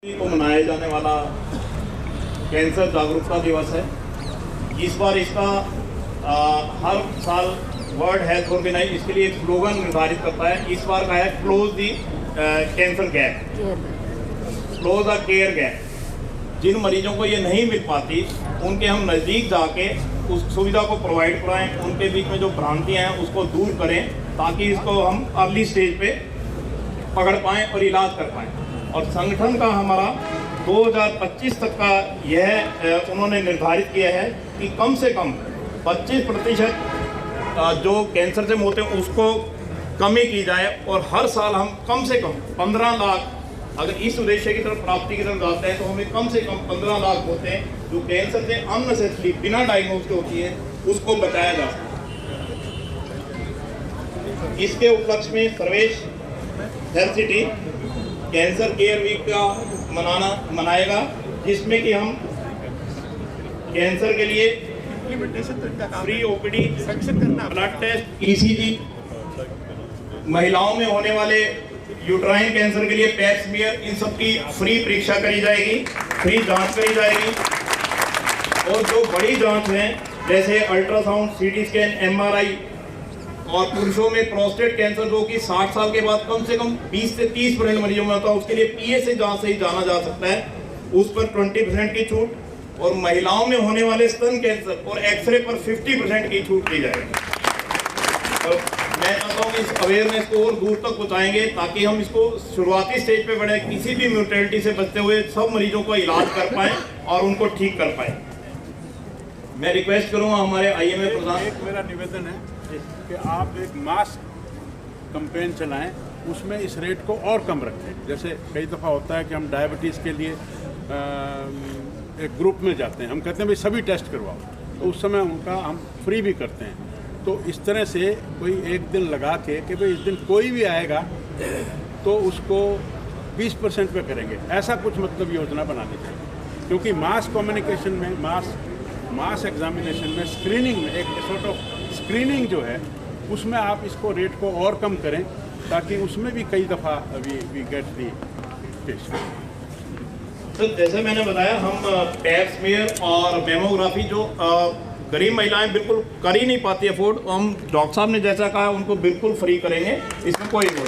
को मनाया जाने वाला कैंसर जागरूकता दिवस है। इस बार इसका हर साल वर्ल्ड हेल्थ ऑर्गेनाइज इसके लिए एक स्लोगन निर्धारित करता है। इस बार का है close the cancer gap, close the care gap. जिन मरीजों को ये नहीं मिल पाती उनके हम नज़दीक जाके उस सुविधा को प्रोवाइड कराएं, उनके बीच में जो भ्रांतियाँ हैं उसको दूर करें ताकि इसको हम अर्ली स्टेज पे पकड़ पाएँ और इलाज कर पाएँ। और संगठन का हमारा 2025 तक का यह उन्होंने निर्धारित किया है कि कम से कम 25% जो कैंसर से मौतें उसको कमी की जाए और हर साल हम कम से कम 15 लाख, अगर इस उद्देश्य की तरफ प्राप्ति की तरफ जाते हैं तो हमें कम से कम 15 लाख होते हैं जो कैंसर से अननेसेसरी बिना डायग्नोज के होती है उसको बचाया जा सकता है। इसके उपलक्ष्य में Sarvesh health city cancer care week का मनाएगा, जिसमें कि हम कैंसर के लिए free OPD, blood test, ECG, महिलाओं में होने वाले यूट्राइन कैंसर के लिए पैप स्मीयर, इन सब की फ्री परीक्षा करी जाएगी, फ्री जांच करी जाएगी। और जो बड़ी जांच हैं जैसे अल्ट्रासाउंड, सीटी स्कैन, एमआरआई, और पुरुषों में प्रोस्टेट कैंसर जो कि 60 साल के बाद कम से कम 20 से 30% मरीजों में होता है, उसके लिए पीएसए जांच से ही जाना जा सकता है, उस पर 20% की छूट। और महिलाओं में होने वाले स्तन कैंसर और एक्सरे पर 50% की छूट दी जाएगी। और मैं चाहता हूँ इस अवेयरनेस को और दूर तक पहुँचाएंगे ताकि हम इसको शुरुआती स्टेज पे बढ़े, किसी भी म्यूटेलिटी से बचते हुए सब मरीजों का इलाज कर पाएँ और उनको ठीक कर पाएँ। मैं रिक्वेस्ट करूँगा हमारे IMA प्रधान, एक मेरा निवेदन है कि आप एक मास कैंपेन चलाएं, उसमें इस रेट को और कम रखें। जैसे कई दफ़ा होता है कि हम डायबिटीज़ के लिए एक ग्रुप में जाते हैं, हम कहते हैं भाई सभी टेस्ट करवाओ, तो उस समय उनका हम फ्री भी करते हैं। तो इस तरह से कोई एक दिन लगा के कि भाई इस दिन कोई भी आएगा तो उसको 20% पे करेंगे, ऐसा कुछ मतलब योजना बनानी चाहिए। क्योंकि मास कम्युनिकेशन में, मास एग्जामिनेशन में, स्क्रीनिंग में, एक सॉर्ट ऑफ स्क्रीनिंग जो है उसमें आप इसको रेट को और कम करें ताकि उसमें भी कई दफ़ा वी गेट दी टेस्ट। तो जैसे मैंने बताया, हम पैप स्मीयर और मेमोग्राफी जो गरीब महिलाएं बिल्कुल कर ही नहीं पाती अफोर्ड, हम डॉक्टर साहब ने जैसा कहा उनको बिल्कुल फ्री करेंगे, इसमें कोई नहीं।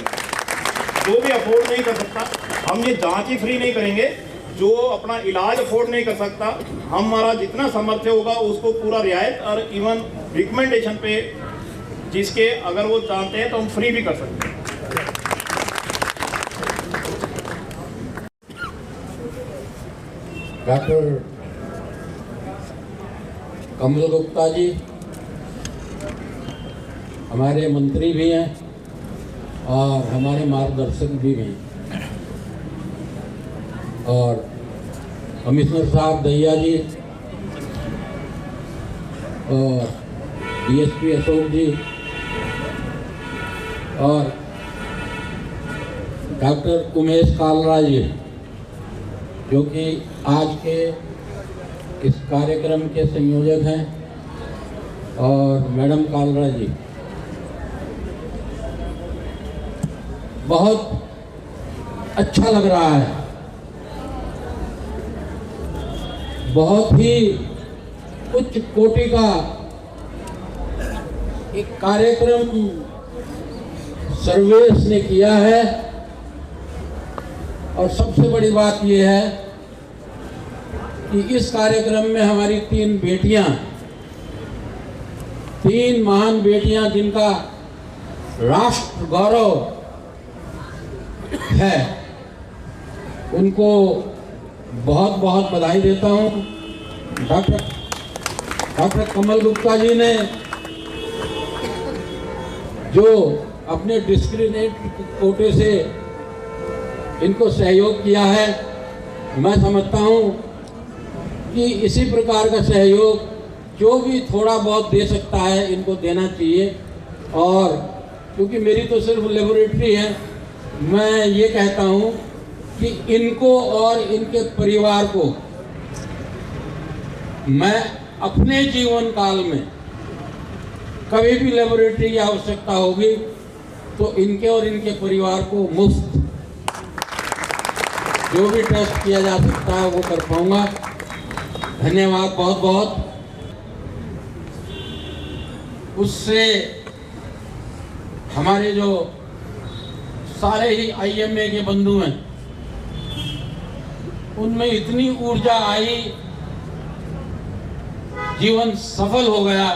जो भी अफोर्ड नहीं कर सकता हम ये जांच ही फ्री नहीं करेंगे, जो अपना इलाज अफोर्ड नहीं कर सकता हमारा जितना सामर्थ्य होगा उसको पूरा रियायत और इवन रिकमेंडेशन पे जिसके अगर वो चाहते हैं तो हम फ्री भी कर सकते हैं। डॉक्टर कमल गुप्ता जी हमारे मंत्री भी हैं और हमारे मार्गदर्शक भी हैं, और कमिश्नर साहब दैया जी और DSP अशोक जी और डॉक्टर उमेश कालरा जी जो कि आज के इस कार्यक्रम के संयोजक हैं, और मैडम कालरा जी, बहुत अच्छा लग रहा है। बहुत ही उच्च कोटि का एक कार्यक्रम सर्वेश ने किया है, और सबसे बड़ी बात यह है कि इस कार्यक्रम में हमारी 3 बेटियां, 3 महान बेटियां जिनका राष्ट्र गौरव है, उनको बहुत बहुत बधाई देता हूं। डॉक्टर कमल गुप्ता जी ने जो अपने डिस्क्रिमिनेट कोटे से इनको सहयोग किया है, मैं समझता हूं कि इसी प्रकार का सहयोग जो भी थोड़ा बहुत दे सकता है इनको देना चाहिए। और क्योंकि मेरी तो सिर्फ लेबोरेटरी है, मैं ये कहता हूं कि इनको और इनके परिवार को मैं अपने जीवन काल में कभी भी लेबोरेटरी की आवश्यकता होगी तो इनके और इनके परिवार को मुफ्त जो भी टेस्ट किया जा सकता है वो कर पाऊंगा। धन्यवाद बहुत बहुत। उससे हमारे जो सारे ही IMA के बंधु हैं उनमें इतनी ऊर्जा आई, जीवन सफल हो गया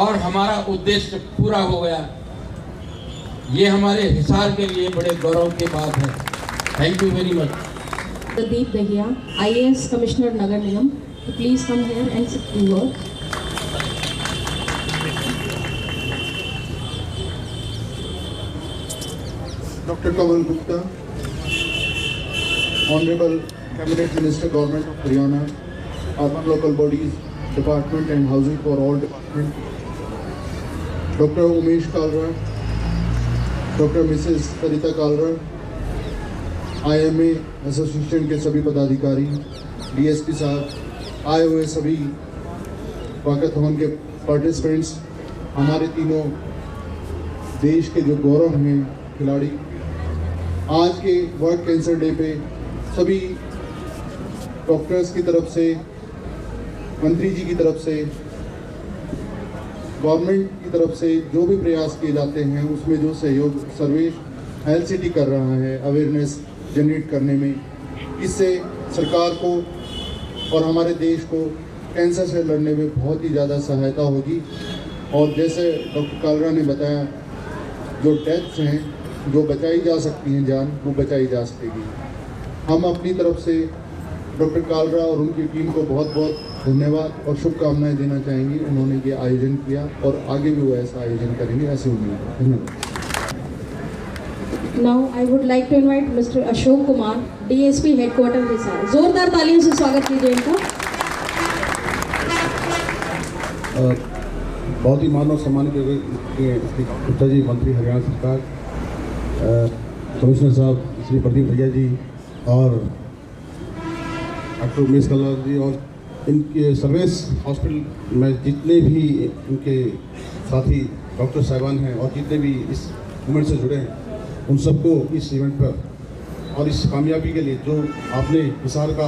और हमारा उद्देश्य पूरा हो गया। ये हमारे हिसार के लिए बड़े गौरव की बात है। Thank you very much. Pradeep Dahiya, IAS Commissioner Nagar Nigam, to please come here and sit to work. Dr. Kamal Gupta, Honorable Cabinet Minister, Government of Haryana, Urban Local Bodies, Department and Housing for All Department, Dr. Umesh Kalra, Dr. Mrs. Sarita Kalra, IMA association के सभी पदाधिकारी, DSP साहब, आए हुए सभी वाकथॉन के participants, हमारे तीनों देश के जो गौरव हैं खिलाड़ी, आज के वर्ल्ड कैंसर डे पे सभी डॉक्टर्स की तरफ से, मंत्री जी की तरफ से, गवर्नमेंट की तरफ से जो भी प्रयास किए जाते हैं उसमें जो सहयोग सर्वेश हेल्थ सिटी कर रहा है अवेयरनेस जनरेट करने में, इससे सरकार को और हमारे देश को कैंसर से लड़ने में बहुत ही ज़्यादा सहायता होगी। और जैसे डॉक्टर कालरा ने बताया, जो डेथ्स हैं जो बचाई जा सकती हैं जान, वो बचाई जा सकेगी। हम अपनी तरफ से डॉक्टर कालरा और उनकी टीम को बहुत बहुत धन्यवाद और शुभकामनाएं देना चाहेंगे। उन्होंने ये आयोजन किया और आगे भी वो ऐसा आयोजन करेंगे, ऐसे उम्मीद है। धन्यवाद। Now I would like to invite Mr. Ashok Kumar, DSP Headquarter Hisar. जोरदार तालियों से स्वागत कीजिए इनका। बहुत ही मान और सम्मान के गुप्ता जी, मंत्री हरियाणा सरकार, कमिश्नर साहब श्री प्रदीप भैया जी और डॉक्टर उमेश कल्ला जी और इनके सर्विस हॉस्पिटल में जितने भी इनके साथी डॉक्टर साहिबान हैं और जितने भी इस मूवमेंट से जुड़े हैं, उन सबको इस इवेंट पर और इस कामयाबी के लिए जो आपने हिसार का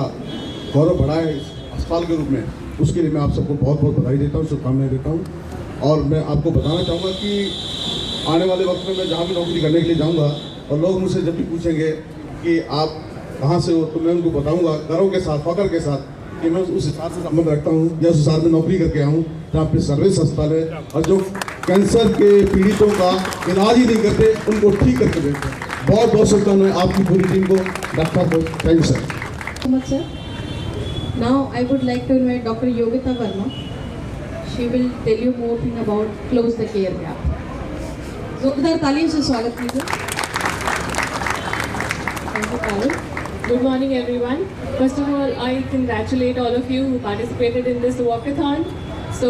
गौरव बढ़ाया इस अस्पताल के रूप में, उसके लिए मैं आप सबको बहुत बहुत बधाई देता हूँ, शुभकामनाएं देता हूँ। और मैं आपको बताना चाहूँगा कि आने वाले वक्त में मैं जहाँ भी नौकरी करने के लिए जाऊँगा और लोग मुझसे जब भी पूछेंगे कि आप कहाँ से हो, तो मैं उनको बताऊँगा गर्व के साथ, फख्र के साथ कि मैं उस हिसार से संबंध रखता हूँ या उस हिसार में नौकरी करके आया हूँ जहाँ पे सर्विस अस्पताल है और जो कैंसर के पीड़ितों का इलाज ही नहीं करते, उनको ठीक करके देते हैं। बहुत बहुत शुभकामनाएं आपकी पूरी टीम को, डॉक्टर को। Thank you sir. Now I would like to invite Dr. Yogita Verma. She will tell you more thing about close the care gap. जोरदार तालियों से स्वागत कीजिए। Thank you, Paul. Good morning, everyone. First of all, I congratulate all of you who participated in this walkathon. So,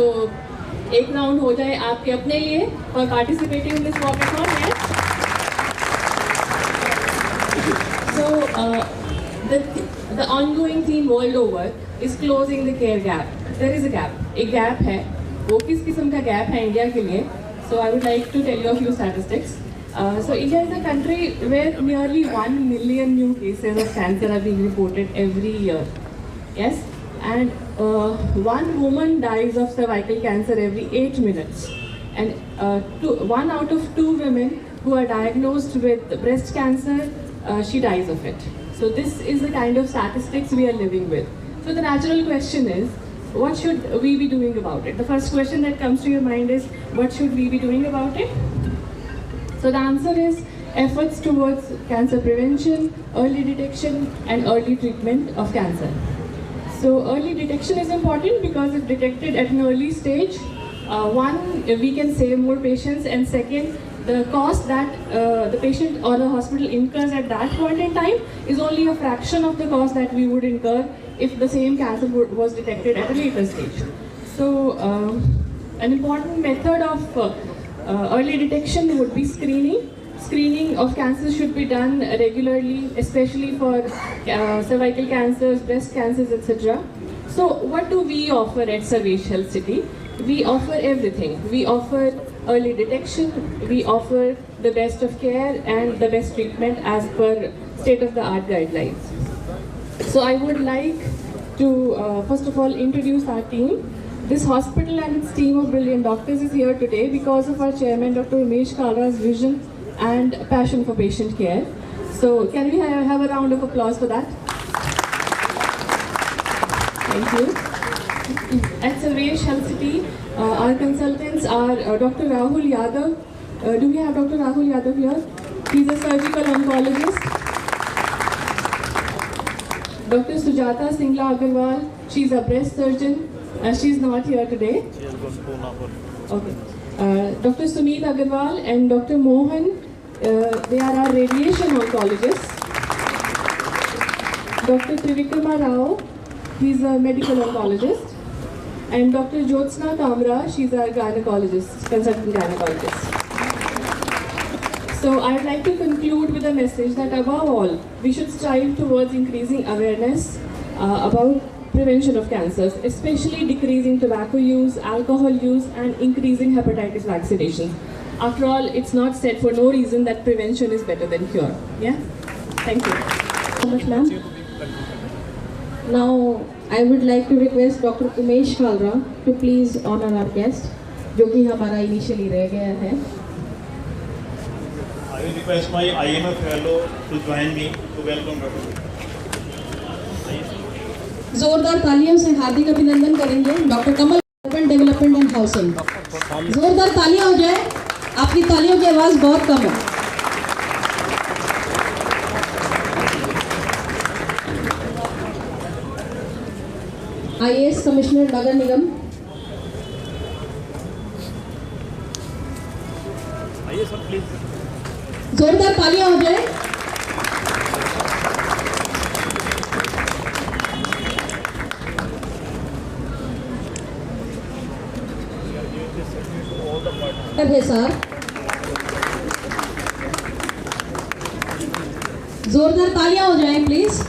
एक round हो जाए आपके अपने लिए for participating in this walkathon. Yes. So, the ongoing theme world over is closing the care gap. There is a gap. एक gap है. वो किस किस्म का gap है इंडिया के लिए? So I would like to tell you a few statistics. So India is a country where nearly 1 million new cases of cancer are being reported every year. Yes, and one woman dies of cervical cancer every 8 minutes, and 1 out of 2 women who are diagnosed with breast cancer, she dies of it. So this is the kind of statistics we are living with. So the natural question is, what should we be doing about it? The first question that comes to your mind is, what should we be doing about it? So the answer is efforts towards cancer prevention, early detection and early treatment of cancer. So early detection is important because if detected at an early stage, one, we can save more patients, and second, the cost that the patient or the hospital incurs at that point in time is only a fraction of the cost that we would incur if the same cancer was detected at a later stage. So an important method of early detection would be screening. Screening of cancer should be done regularly, especially for cervical cancers, breast cancers, etc. So what do we offer at Sarvesh Health City? We offer everything. We offer early detection, we offer the best of care and the best treatment as per state-of-the-art guidelines. So I would like to first of all introduce our team. This hospital and its team of brilliant doctors is here today because of our chairman, Dr. Umesh Kalra's vision and passion for patient care. So can we have a round of applause for that? Thank you. At Sarvesh Health City, our consultants are Dr. Rahul Yadav. Do we have Dr. Rahul Yadav here? He's a surgical oncologist. Dr. Sujata Singla Agarwal, she's a breast surgeon. She's not here today. Okay. Dr. Sumeet Agarwal and Dr. Mohan, they are our radiation oncologists. Dr. Trivikrama Rao, he's a medical oncologist. And Dr. Jyotsna Kamra, she's a gynecologist, consultant gynecologist. So I'd like to conclude with a message that above all, we should strive towards increasing awareness about prevention of cancers, especially decreasing tobacco use, alcohol use, and increasing hepatitis vaccination. After all, it's not said for no reason that prevention is better than cure. Yeah? Thank you. So much, ma'am. Now, I would like to request Dr. Umesh Kalra to please honor our guest, जो कि हमारा initially रह गया है. I will request my IMF fellow to join me to welcome Dr. जोरदार तालियों से हार्दिक अभिनंदन करेंगे doctor Kamal, urban development and housing. जोरदार तालियां हो जाए. आपकी तालियों की आवाज बहुत कम है. IAS कमिश्नर नगर निगम. जोरदार तालियां हो जाए. है सर. जोरदार तालियां हो जाएं प्लीज.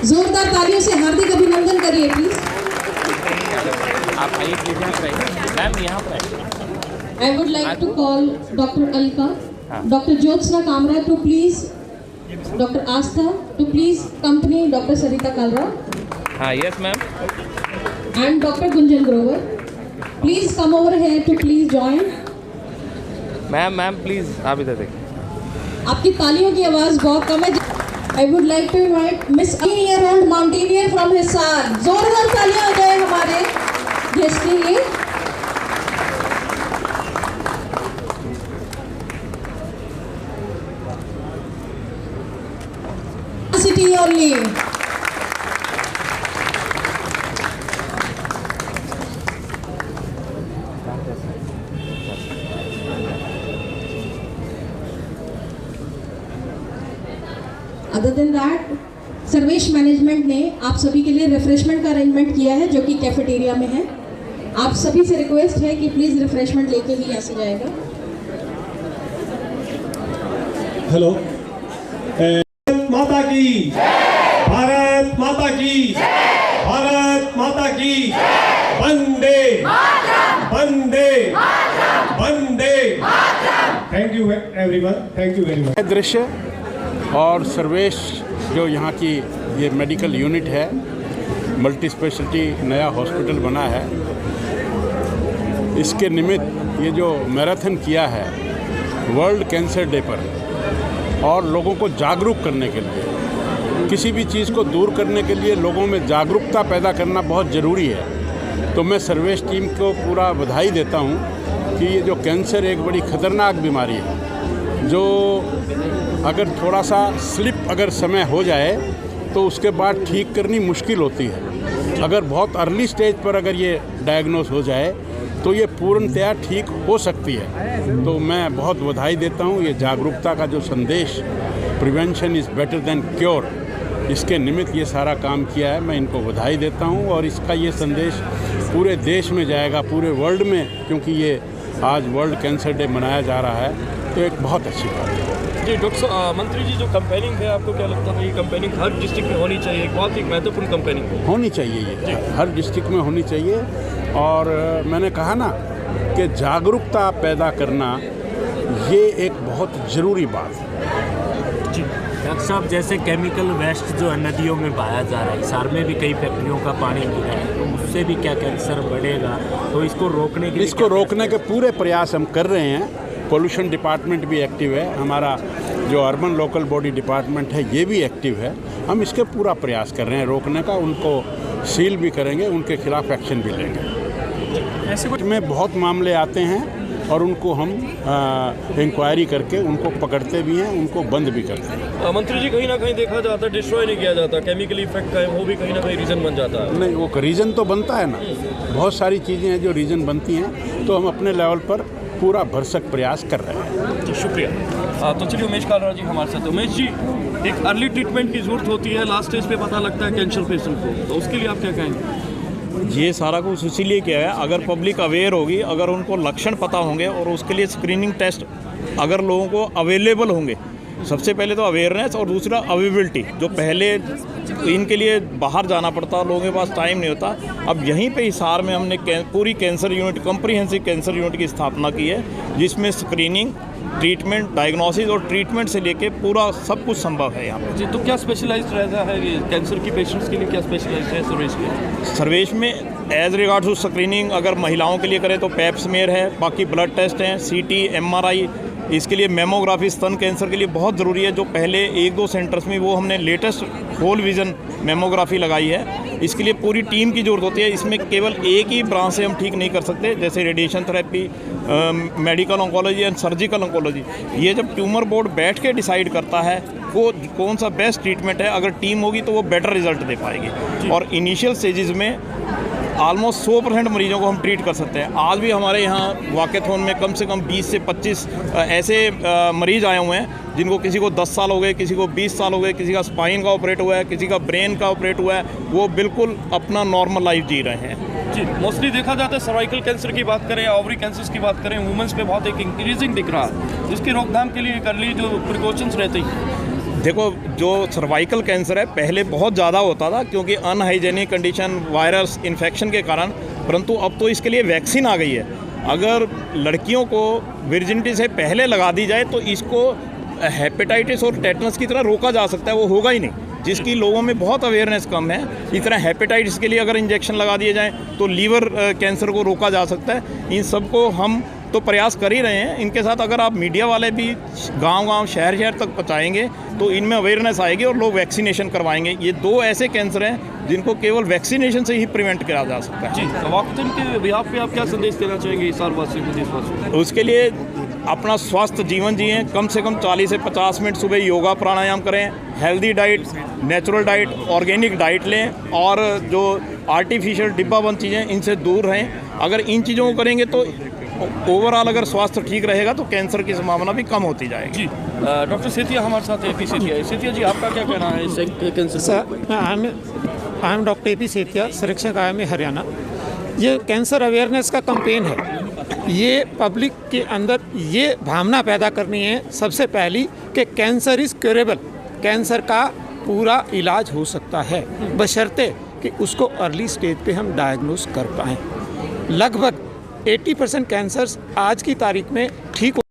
जोरदार तालियों से हार्दिक अभिनंदन करिए प्लीज. आप आइए प्लीज मैम यहाँ पर. I would like to call Dr. Alka, Dr. Jyotsna Kamra to please, Dr. Astha to please accompany Dr. Sarita Kalra. हाँ yes ma'am. And Dr. Gunjan Grover, please come over here to please join. Ma'am please आप इधर देखिए. आपकी तालियों की आवाज बहुत कम है. I would like to invite Miss 18-year-old mountaineer from Hisar. जोरदार तालियां हो जाए हमारे गेस्ट के लिए. City only. Other than that, Sarvesh management ने आप सभी के लिए रिफ्रेशमेंट का अरेंजमेंट किया है जो कि कैफेटेरिया में है. आप सभी से रिक्वेस्ट है कि प्लीज रिफ्रेशमेंट लेके ही यहाँ से जाएगा. हेलो. माता की भारत माता की भारत माता की वंदे वंदे वंदे. Thank you everyone. Thank you very much. दृश्य और सर्वेश जो यहाँ की ये मेडिकल यूनिट है, मल्टी स्पेशलिटी नया हॉस्पिटल बना है, इसके निमित्त ये जो मैराथन किया है वर्ल्ड कैंसर डे पर और लोगों को जागरूक करने के लिए, किसी भी चीज़ को दूर करने के लिए लोगों में जागरूकता पैदा करना बहुत ज़रूरी है. तो मैं सर्वेश टीम को पूरा बधाई देता हूँ कि ये जो कैंसर एक बड़ी ख़तरनाक बीमारी है जो अगर थोड़ा सा स्लिप अगर समय हो जाए तो उसके बाद ठीक करनी मुश्किल होती है. अगर बहुत अर्ली स्टेज पर अगर ये डायग्नोस हो जाए तो ये पूर्णतया ठीक हो सकती है. तो मैं बहुत बधाई देता हूँ. ये जागरूकता का जो संदेश, prevention is better than cure, इसके निमित्त ये सारा काम किया है. मैं इनको बधाई देता हूँ और इसका ये संदेश पूरे देश में जाएगा, पूरे वर्ल्ड में, क्योंकि ये आज वर्ल्ड कैंसर डे मनाया जा रहा है. तो एक बहुत अच्छी बात है. जी डॉक्टर मंत्री जी, जो कैंपेनिंग है आपको क्या लगता है? ये कैंपेनिंग हर डिस्ट्रिक्ट में होनी चाहिए, एक बहुत ही महत्वपूर्ण कैंपेनिंग होनी चाहिए. ये हर डिस्ट्रिक्ट में होनी चाहिए. और मैंने कहा ना कि जागरूकता पैदा करना ये एक बहुत ज़रूरी बात है। डॉक्टर साहब, जैसे केमिकल वेस्ट जो है नदियों में बहाया जा रहा है, हिसार में भी कई फैक्ट्रियों का पानी गिरा है, तो उससे भी क्या कैंसर बढ़ेगा, तो इसको रोकने के लिए इसको रोकने के पूरे प्रयास हम कर रहे हैं। पोल्यूशन डिपार्टमेंट भी एक्टिव है, हमारा जो अर्बन लोकल बॉडी डिपार्टमेंट है ये भी एक्टिव है। हम इसके पूरा प्रयास कर रहे हैं रोकने का, उनको सील भी करेंगे, उनके खिलाफ एक्शन भी लेंगे। ऐसे कुछ में बहुत मामले आते हैं और उनको हम इंक्वायरी करके उनको पकड़ते भी हैं, उनको बंद भी करते हैं। मंत्री जी, कहीं ना कहीं देखा जाता है डिस्ट्रॉय नहीं किया जाता, केमिकल इफेक्ट का है वो भी कहीं ना कहीं रीज़न बन जाता है। नहीं, वो रीज़न तो बनता है ना, बहुत सारी चीज़ें हैं जो रीज़न बनती हैं, तो हम अपने लेवल पर पूरा भरसक प्रयास कर रहे हैं। जी शुक्रिया। तो चलिए उमेश कालरा जी हमारे साथ। उमेश जी, एक अर्ली ट्रीटमेंट की ज़रूरत होती है, लास्ट स्टेज पे पता लगता है कैंसर पेशेंट को, तो उसके लिए आप क्या कहेंगे? ये सारा कुछ इसीलिए किया है, अगर पब्लिक अवेयर होगी, अगर उनको लक्षण पता होंगे और उसके लिए स्क्रीनिंग टेस्ट अगर लोगों को अवेलेबल होंगे, सबसे पहले तो अवेयरनेस और दूसरा अवेलेबिलिटी। जो पहले इनके लिए बाहर जाना पड़ता, लोगों के पास टाइम नहीं होता, अब यहीं पे हिसार में हमने पूरी cancer unit, comprehensive cancer unit की स्थापना की है, जिसमें स्क्रीनिंग, ट्रीटमेंट, डायग्नोसिस और ट्रीटमेंट से लेके पूरा सब कुछ संभव है यहाँ पे। जी, तो क्या स्पेशलाइज्ड रहता है ये कैंसर की पेशेंट्स के लिए, क्या स्पेशलाइज्ड है सर्विस के? सर्वेश में एज रिगार्ड्स टू स्क्रीनिंग अगर महिलाओं के लिए करें तो पैप स्मेयर है, बाकी ब्लड टेस्ट हैं, CT, MRI, इसके लिए मेमोग्राफी स्तन कैंसर के लिए बहुत ज़रूरी है। जो पहले 1-2 सेंटर्स में वो हमने लेटेस्ट होल विज़न मेमोग्राफी लगाई है, इसके लिए पूरी टीम की ज़रूरत होती है। इसमें केवल एक ही ब्रांच से हम ठीक नहीं कर सकते, जैसे radiation therapy, medical oncology and surgical oncology. ये जब ट्यूमर बोर्ड बैठ के डिसाइड करता है वो कौन सा बेस्ट ट्रीटमेंट है, अगर टीम होगी तो वो बेटर रिजल्ट दे पाएगी। और इनिशियल स्टेजेस में ऑलमोस्ट 100% मरीजों को हम ट्रीट कर सकते हैं। आज भी हमारे यहाँ वाकेथॉन में कम से कम 20 से 25 ऐसे मरीज आए हुए हैं जिनको किसी को 10 साल हो गए, किसी को 20 साल हो गए, किसी का स्पाइन का ऑपरेट हुआ है, किसी का ब्रेन का ऑपरेट हुआ है, वो बिल्कुल अपना नॉर्मल लाइफ जी रहे हैं। जी, मोस्टली देखा जाता है सर्वाइकल कैंसर की बात करें, ओवरी कैंसर की बात करें, वुमेंस पे बहुत एक इंक्रीजिंग दिख रहा है, जिसकी रोकथाम के लिए कर ली जो प्रिकॉशंस रहते हैं। देखो, जो सर्वाइकल कैंसर है पहले बहुत ज़्यादा होता था क्योंकि अनहाइजेनिक कंडीशन, वायरस इन्फेक्शन के कारण, परंतु अब तो इसके लिए वैक्सीन आ गई है। अगर लड़कियों को विर्जिनिटी से पहले लगा दी जाए तो इसको हेपेटाइटिस और टेटनस की तरह रोका जा सकता है, वो होगा ही नहीं, जिसकी लोगों में बहुत अवेयरनेस कम है। इस तरह हेपेटाइटिस के लिए अगर इंजेक्शन लगा दिए जाएँ तो लीवर कैंसर को रोका जा सकता है। इन सबको हम तो प्रयास कर ही रहे हैं। इनके साथ अगर आप मीडिया वाले भी गांव-गांव, शहर-शहर तक पहुंचाएंगे तो इनमें अवेयरनेस आएगी और लोग वैक्सीनेशन करवाएंगे। ये 2 ऐसे कैंसर हैं जिनको केवल वैक्सीनेशन से ही प्रिवेंट किया जा सकता है। जी, वॉकथन के बिहाफ पे आप क्या संदेश देना चाहेंगे हिसार वासियों को, देशवासियों को? उसके लिए अपना स्वस्थ जीवन जिएँ, कम से कम 40 से 50 मिनट सुबह योगा प्राणायाम करें, healthy diet, natural diet, organic diet लें और जो आर्टिफिशियल डिब्बाबंद चीज़ें इनसे दूर रहें। अगर इन चीज़ों को करेंगे तो ओवरऑल अगर स्वास्थ्य ठीक रहेगा तो कैंसर की संभावना भी कम होती जाएगी। जी, डॉक्टर सेतिया हमारे साथ, AP सेतिया। सेतिया जी, आपका क्या कहना है इस cancer? Sir, I am doctor AP Setia, संरक्षक आया में हरियाणा। ये कैंसर अवेयरनेस का कैंपेन है। ये पब्लिक के अंदर ये भावना पैदा करनी है सबसे पहली कि कैंसर इज़ क्यूरेबल, कैंसर का पूरा इलाज हो सकता है, बशर्ते कि उसको अर्ली स्टेज पे हम डायग्नोस कर पाएँ। लगभग 80% कैंसर्स आज की तारीख में ठीक